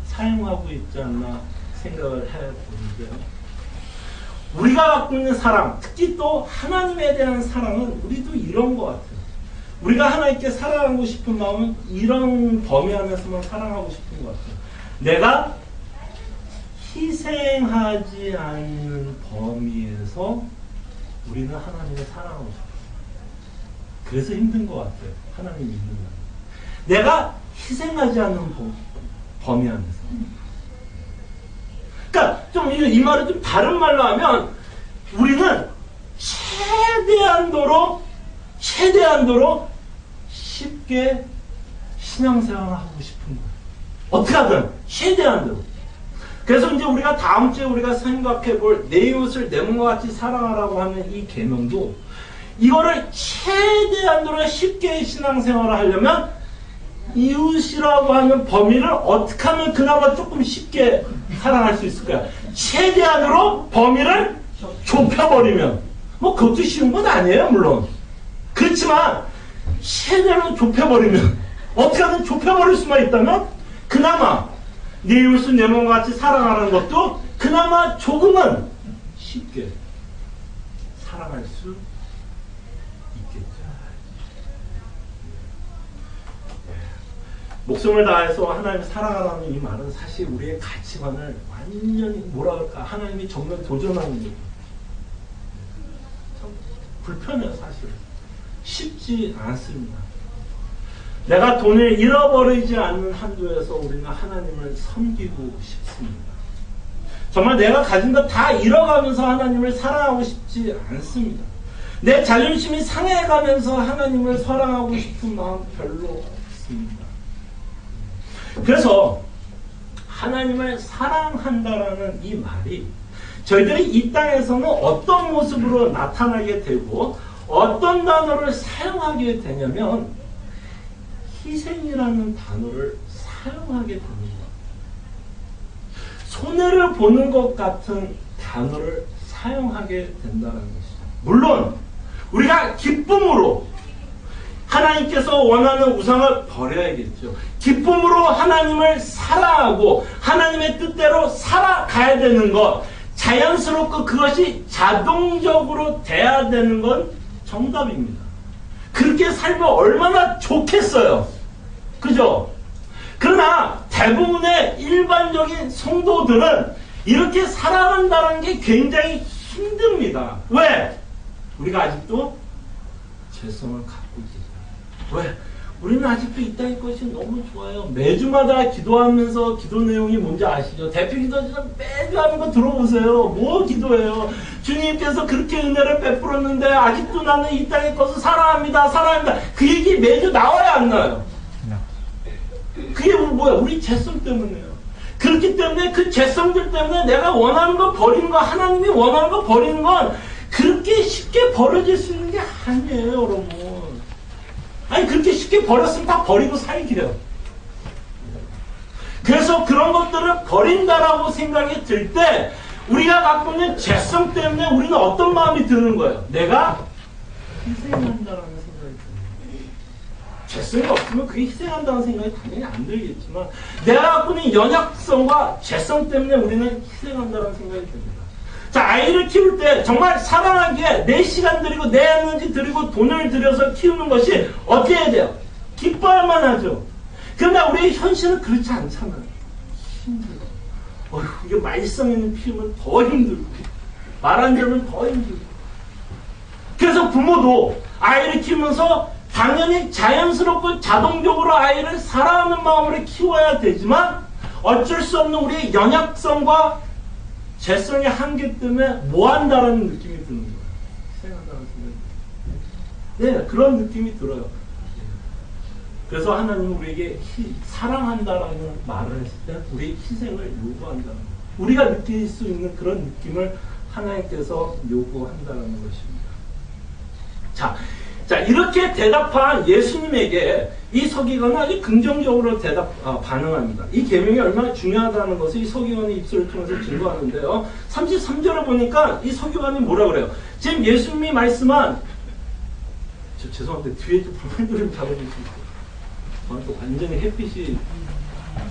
사용하고 있지 않나 생각을 해보는데요. 우리가 갖고 있는 사랑, 특히 또 하나님에 대한 사랑은 우리도 이런 것 같아요. 우리가 하나님께 사랑하고 싶은 마음은 이런 범위 안에서만 사랑하고 싶은 것 같아요. 내가 희생하지 않는 범위에서 우리는 하나님을 사랑하고 싶어요. 그래서 힘든 것 같아요. 하나님 믿는 거. 내가 희생하지 않는 범위 안에서. 그러니까 좀 이 말을 좀 다른 말로 하면 우리는 최대한도로 쉽게 신앙생활을 하고 싶은 거예요. 어떻게 하든 최대한도로. 그래서 이제 우리가 다음 주에 우리가 생각해 볼 내 이웃을 내 몸과 같이 사랑하라고 하는 이 계명도 이거를 최대한도로 쉽게 신앙생활을 하려면 이웃이라고 하는 범위를 어떻게 하면 그나마 조금 쉽게 사랑할 수 있을까요? 최대한으로 범위를 좁혀버리면 뭐 그것도 쉬운 건 아니에요, 물론. 그렇지만 최대로 좁혀버리면 어떻게 하든 좁혀버릴 수만 있다면 그나마 내 이웃을 내 몸과 같이 사랑하는 것도 그나마 조금은 쉽게 사랑할 수 있겠죠. 목숨을 다해서 하나님을 사랑하라는 이 말은 사실 우리의 가치관을 완전히 뭐라 그럴까 하나님이 정말 도전하는 거예요. 참 불편해요, 사실. 쉽지 않습니다. 내가 돈을 잃어버리지 않는 한도에서 우리는 하나님을 섬기고 싶습니다. 정말 내가 가진 것 다 잃어가면서 하나님을 사랑하고 싶지 않습니다. 내 자존심이 상해가면서 하나님을 사랑하고 싶은 마음 별로 없습니다. 그래서 하나님을 사랑한다라는 이 말이 저희들이 이 땅에서는 어떤 모습으로 나타나게 되고 어떤 단어를 사용하게 되냐면 희생이라는 단어를 사용하게 됩니다. 손해를 보는 것 같은 단어를 사용하게 된다는 것이죠. 물론 우리가 기쁨으로 하나님께서 원하는 우상을 버려야겠죠. 기쁨으로 하나님을 사랑하고 하나님의 뜻대로 살아가야 되는 것, 자연스럽고 그것이 자동적으로 돼야 되는 건 정답입니다. 그렇게 살면 얼마나 좋겠어요. 그죠? 그러나 대부분의 일반적인 성도들은 이렇게 살아간다는 게 굉장히 힘듭니다. 왜? 우리가 아직도 죄성을 갖고 있어요. 왜? 우리는 아직도 이 땅의 것이 너무 좋아요. 매주마다 기도하면서 기도 내용이 뭔지 아시죠? 대표 기도처럼 매주 하는 거 들어보세요. 뭐 기도해요? 주님께서 그렇게 은혜를 베풀었는데 아직도 나는 이 땅의 것을 사랑합니다. 사랑합니다. 그 얘기 매주 나와요, 안 나와요? 그게 뭐야? 우리 죄성 때문에요. 그렇기 때문에 그 죄성들 때문에 내가 원하는 거 버리는 거, 하나님이 원하는 거 버리는 건 그렇게 쉽게 버려질 수 있는 게 아니에요, 여러분. 아니 그렇게 쉽게 버렸으면 다 버리고 살기요. 그래서 그런 것들을 버린다라고 생각이 들 때 우리가 갖고 있는 죄성 때문에 우리는 어떤 마음이 드는 거예요? 내가 희생한다라는 생각이 듭니다. 죄성이 없으면 그게 희생한다는 생각이 당연히 안 들겠지만 내가 갖고 있는 연약성과 죄성 때문에 우리는 희생한다는 생각이 듭니다. 자, 아이를 키울 때 정말 사랑하기에 내 시간 들이고 내 에너지 들이고 돈을 들여서 키우는 것이 어떻게 해야 돼요? 기뻐야만 하죠. 그러나 우리의 현실은 그렇지 않잖아요. 힘들어. 이게 말썽 있는 피우면 더 힘들고, 말 안 들으면 더 힘들고. 그래서 부모도 아이를 키우면서 당연히 자연스럽고 자동적으로 아이를 사랑하는 마음으로 키워야 되지만 어쩔 수 없는 우리의 연약성과 재성의 한계 때문에 뭐한다라는 느낌이 드는 거예요. 희생한다는 생각이. 네, 그런 느낌이 들어요. 그래서 하나님은 우리에게 사랑한다라는 말을 했을 때 우리의 희생을 요구한다는 거예요. 우리가 느낄 수 있는 그런 느낌을 하나님께서 요구한다는 것입니다. 자, 이렇게 대답한 예수님에게 이 서기관은 아주 긍정적으로 반응합니다. 이 계명이 얼마나 중요하다는 것을 이 서기관의 입술을 통해서 증거하는데요. 33절을 보니까 이 서기관이 뭐라 그래요? 지금 예수님이 말씀한, 죄송한데 뒤에 좀 불만들 좀 잡아줄 수 있어요? 저한테 완전히 햇빛이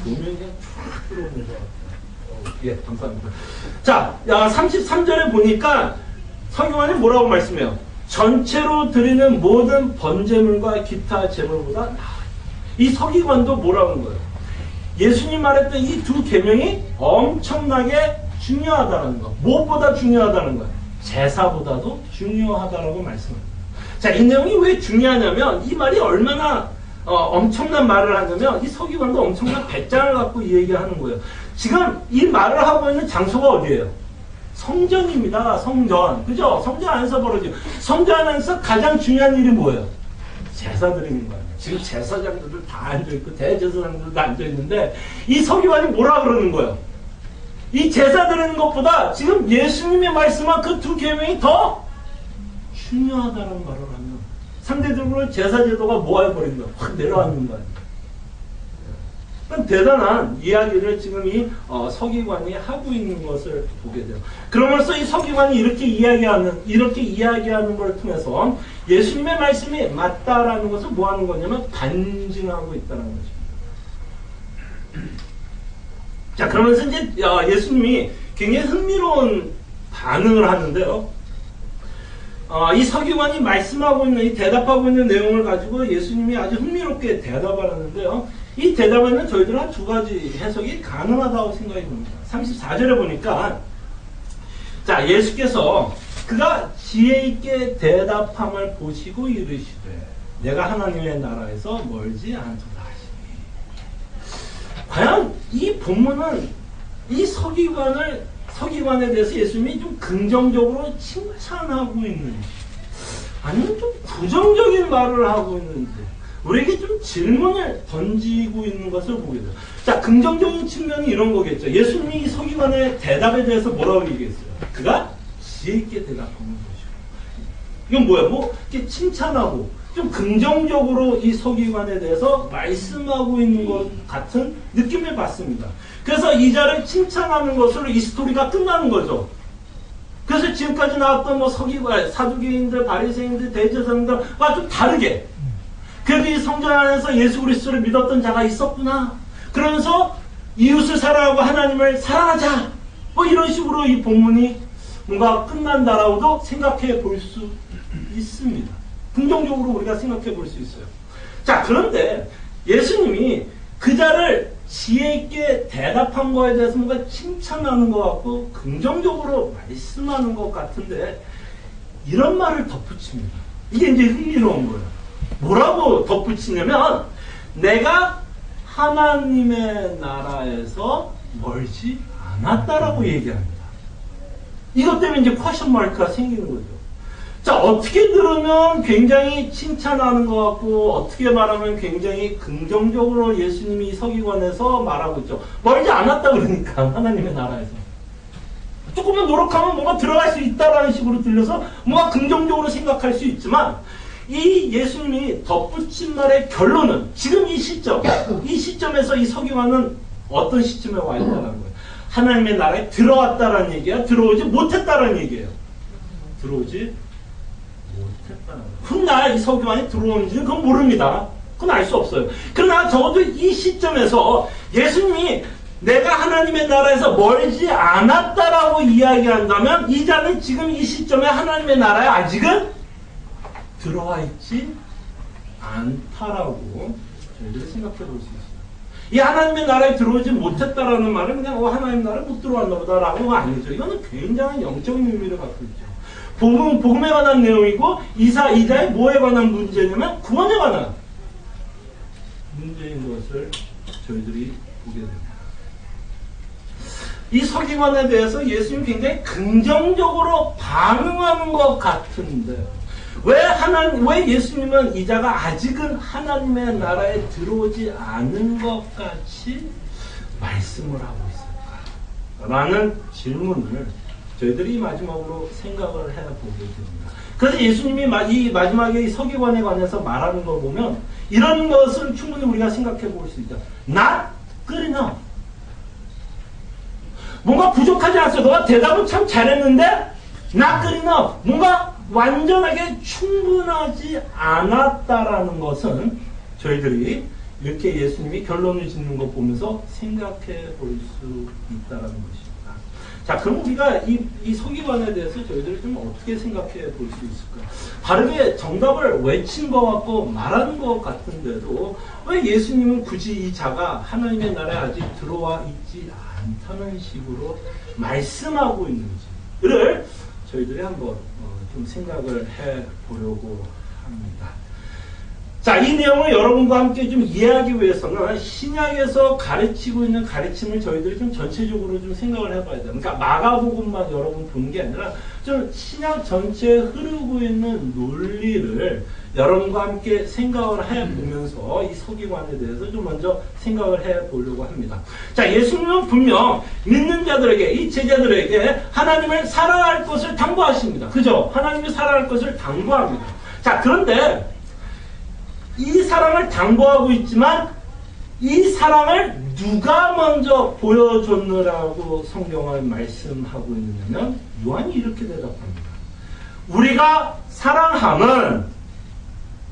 조명이 쫙 들어오는 것 같아요. 예, 감사합니다. 자, 33절에 보니까 서기관이 뭐라고 말씀해요? 전체로 드리는 모든 번제물과 기타 제물보다 나아. 이 서기관도 뭐라고 하는 거예요? 예수님 말했던 이 두 계명이 엄청나게 중요하다는 거. 무엇보다 중요하다는 거예요? 제사보다도 중요하다라고 말씀합니다. 자, 이 내용이 왜 중요하냐면 이 말이 얼마나 엄청난 말을 하냐면 이 서기관도 엄청난 배짱을 갖고 이 얘기하는 거예요. 지금 이 말을 하고 있는 장소가 어디예요? 성전입니다. 성전. 그죠? 성전 안에서 벌어지고. 성전 안에서 가장 중요한 일이 뭐예요? 제사 드리는 거예요. 지금 제사장들도 다 앉아있고 대제사장들도 앉아있는데 이 서기관이 뭐라 그러는 거예요? 이 제사 드리는 것보다 지금 예수님이 말씀한 그 두 계명이 더 중요하다는 말을 하면 상대적으로 제사 제도가 뭐해버린 거예요? 확 내려앉는 거 아니에요? 대단한 이야기를 지금 이 서기관이 하고 있는 것을 보게 돼요. 그러면서 이 서기관이 이렇게 이야기하는 걸 통해서 예수님의 말씀이 맞다라는 것을 뭐 하는 거냐면 반증하고 있다는 것입니다. 자, 그러면서 이제 예수님이 굉장히 흥미로운 반응을 하는데요. 이 서기관이 말씀하고 있는, 이 대답하고 있는 내용을 가지고 예수님이 아주 흥미롭게 대답을 하는데요. 이 대답에는 저희들은 한 두 가지 해석이 가능하다고 생각이 듭니다. 34절에 보니까, 자, 예수께서 그가 지혜 있게 대답함을 보시고 이르시되, 내가 하나님의 나라에서 멀지 않도다 하시니. 과연 이 본문은 이 서기관에 대해서 예수님이 좀 긍정적으로 칭찬하고 있는지, 아니면 좀 부정적인 말을 하고 있는지, 우리에게 좀 질문을 던지고 있는 것을 보게 돼요. 자, 긍정적인 측면이 이런 거겠죠. 예수님이 이 서기관의 대답에 대해서 뭐라고 얘기했어요? 그가 지혜 있게 대답하는 것이고. 이건 뭐야? 뭐, 이렇게 칭찬하고, 좀 긍정적으로 이 서기관에 대해서 말씀하고 있는 것 같은 느낌을 받습니다. 그래서 이 자를 칭찬하는 것으로 이 스토리가 끝나는 거죠. 그래서 지금까지 나왔던 뭐 서기관, 사두개인들, 바리새인들, 대제사장들과 좀 다르게, 그래도 이 성전 안에서 예수 그리스도를 믿었던 자가 있었구나. 그러면서 이웃을 사랑하고 하나님을 사랑하자. 뭐 이런 식으로 이 본문이 뭔가 끝난다라고도 생각해 볼 수 있습니다. 긍정적으로 우리가 생각해 볼 수 있어요. 자, 그런데 예수님이 그 자를 지혜 있게 대답한 거에 대해서 뭔가 칭찬하는 것 같고 긍정적으로 말씀하는 것 같은데 이런 말을 덧붙입니다. 이게 이제 흥미로운 거예요. 뭐라고 덧붙이냐면 내가 하나님의 나라에서 멀지 않았다라고 얘기합니다. 이것 때문에 이제 퀘션 마크가 생기는 거죠. 자, 어떻게 들으면 굉장히 칭찬하는 것 같고 어떻게 말하면 굉장히 긍정적으로 예수님이 이 서기관에서 말하고 있죠. 멀지 않았다 그러니까 하나님의 나라에서. 조금만 노력하면 뭔가 들어갈 수 있다라는 식으로 들려서 뭔가 긍정적으로 생각할 수 있지만 이 예수님이 덧붙인 말의 결론은 지금 이 시점에서 이 서기관은 어떤 시점에 와 있다는 거예요. 하나님의 나라에 들어왔다라는 얘기야? 들어오지 못했다라는 얘기예요. 들어오지 못했다는 거예요. 훗날 이 서기관이 들어오는지는 그건 모릅니다. 그건 알 수 없어요. 그러나 적어도 이 시점에서 예수님이 내가 하나님의 나라에서 멀지 않았다라고 이야기한다면 이 자는 지금 이 시점에 하나님의 나라에 아직은 들어와 있지 않다라고 저희들이 생각해 볼 수 있어요. 이 하나님의 나라에 들어오지 못했다라는 말은 그냥 하나님 나라에 못 들어왔나 보다라고가 아니죠. 이거는 굉장히 영적인 의미를 갖고 있죠. 복음에 관한 내용이고 이자의 뭐에 관한 문제냐면 구원에 관한 문제인 것을 저희들이 보게 됩니다. 이 서기관에 대해서 예수님이 굉장히 긍정적으로 반응하는 것 같은데 왜 예수님은 이자가 아직은 하나님의 나라에 들어오지 않은 것 같이 말씀을 하고 있을까? 라는 질문을 저희들이 마지막으로 생각을 해보게 됩니다. 그래서 예수님이 이 마지막에 이 서기관에 관해서 말하는 걸 보면 이런 것을 충분히 우리가 생각해 볼 수 있다. Not good enough. 뭔가 부족하지 않았어. 너가 대답은 참 잘했는데 not good enough. 뭔가 완전하게 충분하지 않았다라는 것은 저희들이 이렇게 예수님이 결론을 짓는 거 보면서 생각해 볼 수 있다는 것입니다. 자, 그럼 우리가 이 서기관에 대해서 저희들이 좀 어떻게 생각해 볼 수 있을까? 바르게 정답을 외친 것 같고 말하는 것 같은데도 왜 예수님은 굳이 이 자가 하나님의 나라에 아직 들어와 있지 않다는 식으로 말씀하고 있는지를 저희들이 한번 좀 생각을 해 보려고 합니다. 자, 이 내용을 여러분과 함께 좀 이해하기 위해서는 신약에서 가르치고 있는 가르침을 저희들이 좀 전체적으로 좀 생각을 해봐야 돼요. 그러니까 마가복음만 여러분 보는 게 아니라 좀 신약 전체에 흐르고 있는 논리를 여러분과 함께 생각을 해보면서 이 서기관에 대해서 좀 먼저 생각을 해보려고 합니다. 자, 예수님은 분명 믿는 자들에게, 이 제자들에게 하나님을 사랑할 것을 당부하십니다. 그죠? 하나님을 사랑할 것을 당부합니다. 자, 그런데 이 사랑을 당부하고 있지만 이 사랑을 누가 먼저 보여줬느라고 성경을 말씀하고 있느냐면 요한이 이렇게 대답합니다. 우리가 사랑함은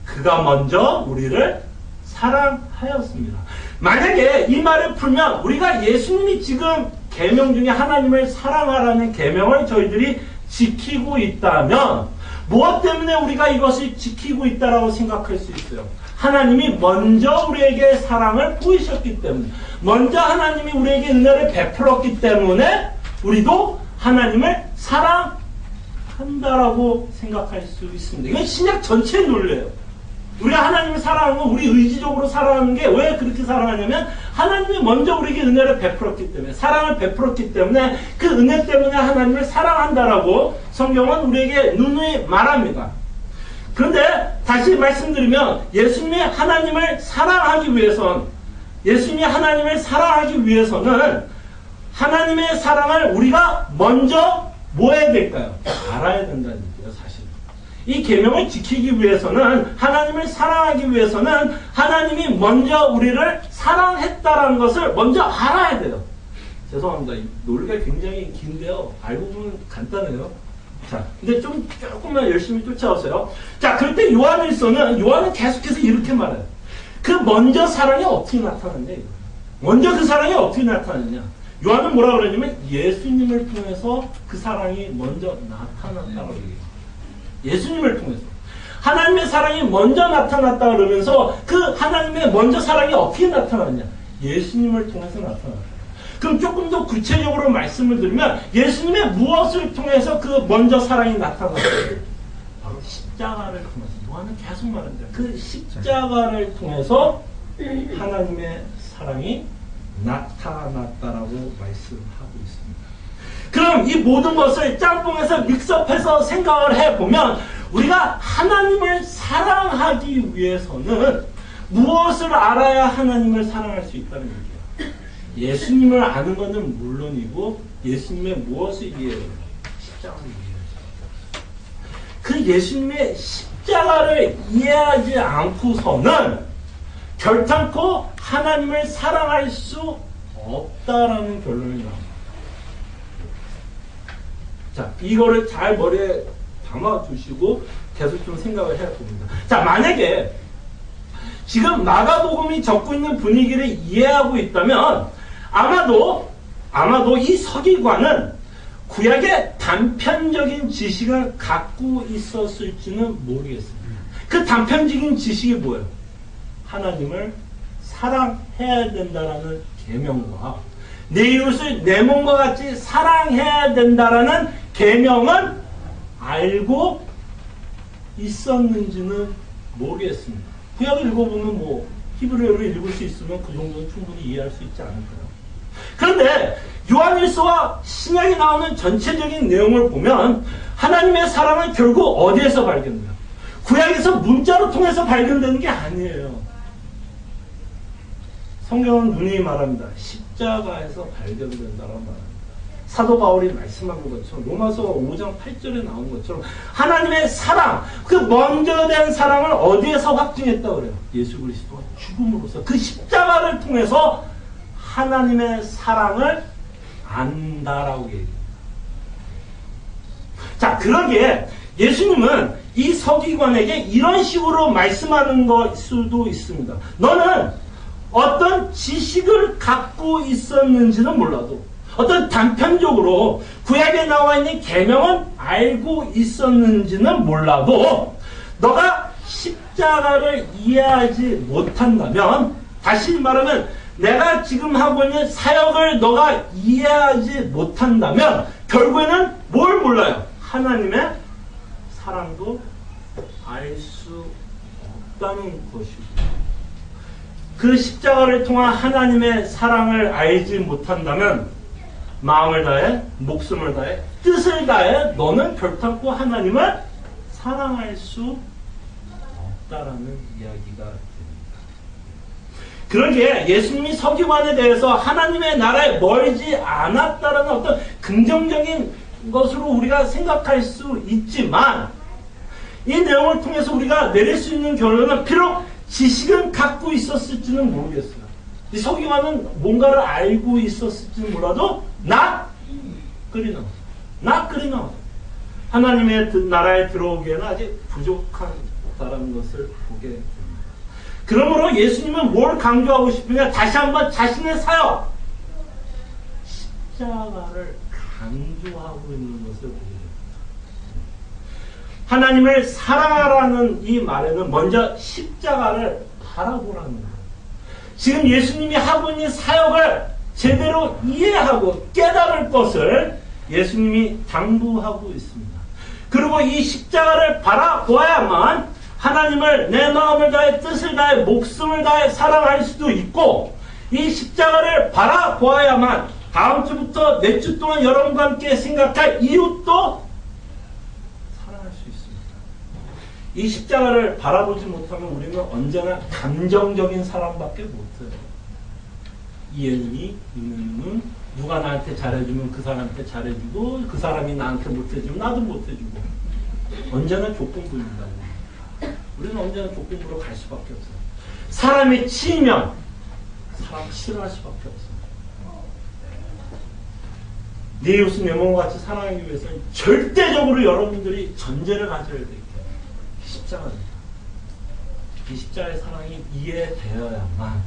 그가 먼저 우리를 사랑하였습니다. 만약에 이 말을 풀면 우리가 예수님이 지금 계명 중에 하나님을 사랑하라는 계명을 저희들이 지키고 있다면 무엇 때문에 우리가 이것을 지키고 있다라고 생각할 수 있어요? 하나님이 먼저 우리에게 사랑을 보이셨기 때문에, 먼저 하나님이 우리에게 은혜를 베풀었기 때문에 우리도 하나님을 사랑한다라고 생각할 수 있습니다. 이건 신약 전체의 논리예요. 우리가 하나님을 사랑하는 건 우리 의지적으로 사랑하는 게 왜 그렇게 사랑하냐면 하나님이 먼저 우리에게 은혜를 베풀었기 때문에, 사랑을 베풀었기 때문에 그 은혜 때문에 하나님을 사랑한다라고 성경은 우리에게 누누이 말합니다. 그런데 다시 말씀드리면 예수님이 하나님을 사랑하기 위해서는 하나님의 사랑을 우리가 먼저 뭐 해야 될까요? 알아야 된다는 얘기예요, 사실. 이 계명을 지키기 위해서는, 하나님을 사랑하기 위해서는 하나님이 먼저 우리를 사랑했다라는 것을 먼저 알아야 돼요. 죄송합니다. 이 논리가 굉장히 긴데요. 알고 보면 간단해요. 자, 근데 조금만 열심히 쫓아오세요. 자, 그럴 때 요한은 계속해서 이렇게 말해요. 그 먼저 사랑이 어떻게 나타났냐, 이거. 먼저 그 사랑이 어떻게 나타났냐. 요한은 뭐라 그러냐면 예수님을 통해서 그 사랑이 먼저 나타났다고 얘기해요. 예수님을 통해서. 하나님의 사랑이 먼저 나타났다 그러면서 그 하나님의 먼저 사랑이 어떻게 나타났냐. 예수님을 통해서 나타났다. 그럼 조금 더 구체적으로 말씀을 드리면 예수님의 무엇을 통해서 그 먼저 사랑이 나타났어요? 바로 십자가를 통해서. 요한은 계속 말합니다. 그 십자가를 통해서 하나님의 사랑이 나타났다라고 말씀하고 있습니다. 그럼 이 모든 것을 짬뽕에서 믹스업해서 생각을 해보면 우리가 하나님을 사랑하기 위해서는 무엇을 알아야 하나님을 사랑할 수 있다는 얘기예요? 예수님을 아는 것은 물론이고 예수님의 무엇을 이해해요? 십자가를 이해해요. 그 예수님의 십자가를 이해하지 않고서는 결탄코 하나님을 사랑할 수 없다라는 결론이 나옵니다. 자, 이거를 잘 머리에 담아두시고 계속 좀 생각을 해봅니다. 자, 만약에 지금 마가복음이 적고 있는 분위기를 이해하고 있다면 아마도 이 서기관은 구약의 단편적인 지식을 갖고 있었을지는 모르겠습니다. 그 단편적인 지식이 뭐예요? 하나님을 사랑해야 된다라는 계명과 내 이웃을 내 몸과 같이 사랑해야 된다라는 계명은 알고 있었는지는 모르겠습니다. 구약을 읽어보면 뭐 히브리어를 읽을 수 있으면 그 정도는 충분히 이해할 수 있지 않을까요? 그런데 요한일서와 신약이 나오는 전체적인 내용을 보면 하나님의 사랑은 결국 어디에서 발견돼요? 구약에서 문자로 통해서 발견되는 게 아니에요. 성경은 누누이 말합니다. 십자가에서 발견된다라고 말합니다. 사도 바울이 말씀한 것처럼 로마서 5장 8절에 나온 것처럼 하나님의 사랑, 그 먼저 된 사랑을 어디에서 확증했다고 그래요? 예수 그리스도가 죽음으로써 그 십자가를 통해서 하나님의 사랑을 안다라고 얘기합니다. 자, 그러기에 예수님은 이 서기관에게 이런 식으로 말씀하는 것 수도 있습니다. 너는 어떤 지식을 갖고 있었는지는 몰라도 어떤 단편적으로 구약에 나와 있는 계명은 알고 있었는지는 몰라도 너가 십자가를 이해하지 못한다면, 다시 말하면 내가 지금 하고 있는 사역을 너가 이해하지 못한다면 결국에는 뭘 몰라요? 하나님의 사랑도 알 수 없다는 것이고, 그 십자가를 통한 하나님의 사랑을 알지 못한다면 마음을 다해, 목숨을 다해, 뜻을 다해 너는 결탄코 하나님을 사랑할 수 없다라는 이야기가 됩니다. 그러기에 예수님이 서기관에 대해서 하나님의 나라에 멀지 않았다라는 어떤 긍정적인 것으로 우리가 생각할 수 있지만, 이 내용을 통해서 우리가 내릴 수 있는 결론은 비록 지식은 갖고 있었을지는 모르겠어요. 이 서기관은 뭔가를 알고 있었을지는 몰라도 not good enough. 하나님의 나라에 들어오기에는 아직 부족하다는 것을 보게 됩니다. 그러므로 예수님은 뭘 강조하고 싶으냐? 다시 한번 자신의 사역, 십자가를 강조하고 있는 것을 보게 됩니다. 하나님을 사랑하라는 이 말에는 먼저 십자가를 바라보라는 거예요. 지금 예수님이 하고 있는 사역을 제대로 이해하고 깨달을 것을 예수님이 당부하고 있습니다. 그리고 이 십자가를 바라보아야만 하나님을 내 마음을 다해, 뜻을 다해, 목숨을 다해 사랑할 수도 있고, 이 십자가를 바라보아야만 다음 주부터 몇 주 동안 여러분과 함께 생각할 이웃도 사랑할 수 있습니다. 이 십자가를 바라보지 못하면 우리는 언제나 감정적인 사람밖에 못해요. 이해님이, 이누님은 누가 나한테 잘해주면 그 사람한테 잘해주고, 그 사람이 나한테 못해주면 나도 못해주고, 언제나 조건부입니다. 우리는 언제나 조건부로 갈 수밖에 없어요. 사람이 치이면 사람 싫어할 수밖에 없어요. 내 이웃은 내 몸과 같이 사랑하기 위해서는 절대적으로 여러분들이 전제를 가져야 돼요. 십자가입니다. 이 십자가의 사랑이 이해되어야만,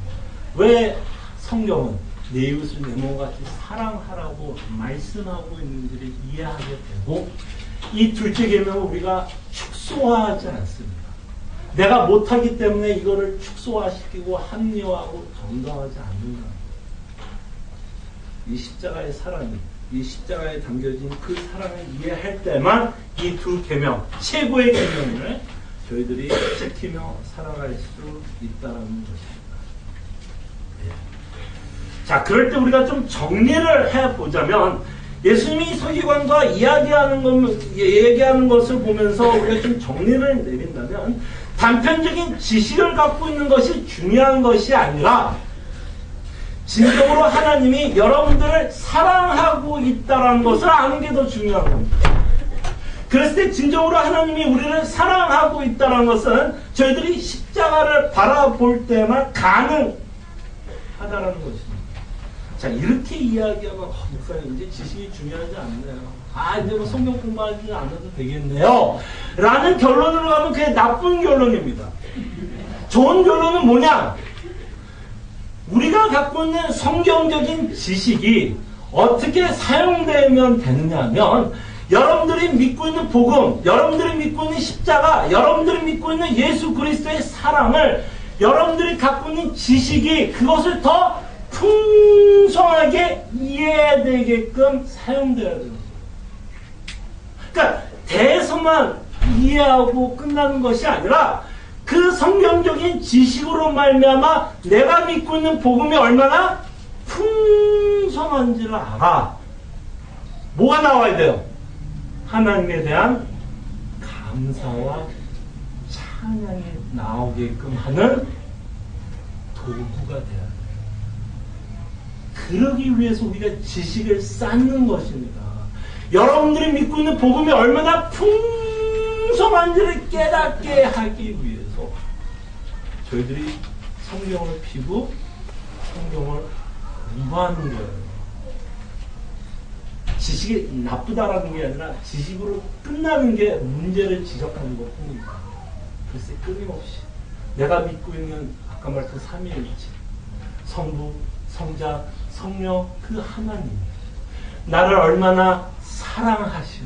왜 성경은 내 이웃을 내 몸과 같이 사랑하라고 말씀하고 있는지를 이해하게 되고, 이 둘째 계명을 우리가 축소화하지 않습니다. 내가 못하기 때문에 이거를 축소화시키고 합리화하고 정당하지 않는다. 이 십자가의 사랑이, 이 십자가에 담겨진 그 사랑을 이해할 때만 이 두 계명, 최고의 계명을 저희들이 지키며 살아갈 수 있다는 것입니다. 자, 그럴 때 우리가 좀 정리를 해보자면, 예수님이 서기관과 얘기하는 것을 보면서 우리가 좀 정리를 내린다면, 단편적인 지식을 갖고 있는 것이 중요한 것이 아니라 진정으로 하나님이 여러분들을 사랑하고 있다는 것을 아는 게 더 중요한 겁니다. 그랬을 때 진정으로 하나님이 우리를 사랑하고 있다는 것은 저희들이 십자가를 바라볼 때만 가능하다는 것입니다. 자, 이렇게 이야기하면 목사님 이제 지식이 중요하지 않네요. 이제 뭐 성경 공부하지 않아도 되겠네요 라는 결론으로 가면 그게 나쁜 결론입니다. 좋은 결론은 뭐냐? 우리가 갖고 있는 성경적인 지식이 어떻게 사용되면 되느냐 하면, 여러분들이 믿고 있는 복음, 여러분들이 믿고 있는 십자가, 여러분들이 믿고 있는 예수 그리스도의 사랑을 여러분들이 갖고 있는 지식이 그것을 더 풍성하게 이해되게끔 사용되어야 되는 거예요. 그러니까 대해서만 이해하고 끝나는 것이 아니라 그 성경적인 지식으로 말미암아 내가 믿고 있는 복음이 얼마나 풍성한지를 알아. 뭐가 나와야 돼요? 하나님에 대한 감사와 찬양이 나오게끔 하는 도구가 돼야 돼요. 그러기 위해서 우리가 지식을 쌓는 것입니다. 여러분들이 믿고 있는 복음이 얼마나 풍성한지를 깨닫게 하기 위해서 저희들이 성경을 피고 성경을 공부하는 거예요. 지식이 나쁘다라는 게 아니라 지식으로 끝나는 게 문제를 지적하는 것뿐입니다. 글쎄 끊임없이 내가 믿고 있는 아까 말했던 삼위일체, 성부, 성자, 성령 그 하나님 나를 얼마나 사랑하시어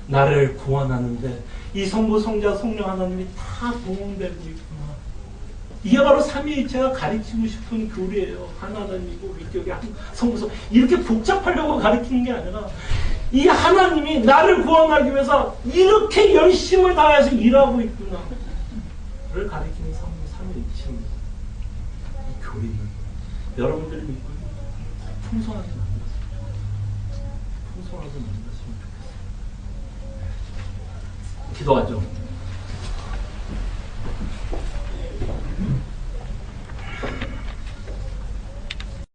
나를 구원하는데 이 성부, 성자, 성령 하나님이 다 동원되고 있구나. 이게 바로 삼위일체가 가르치고 싶은 교리예요. 하나님이고 위격이 성부성 이렇게 복잡하려고 가르치는 게 아니라 이 하나님이 나를 구원하기 위해서 이렇게 열심을 다해서 일하고 있구나 를 가르치는 삼위일체입니다. 이 교리는 여러분들이 믿고 풍성하게 만들었습니다. 풍성하게 만들었으면 좋겠어요. 기도하죠.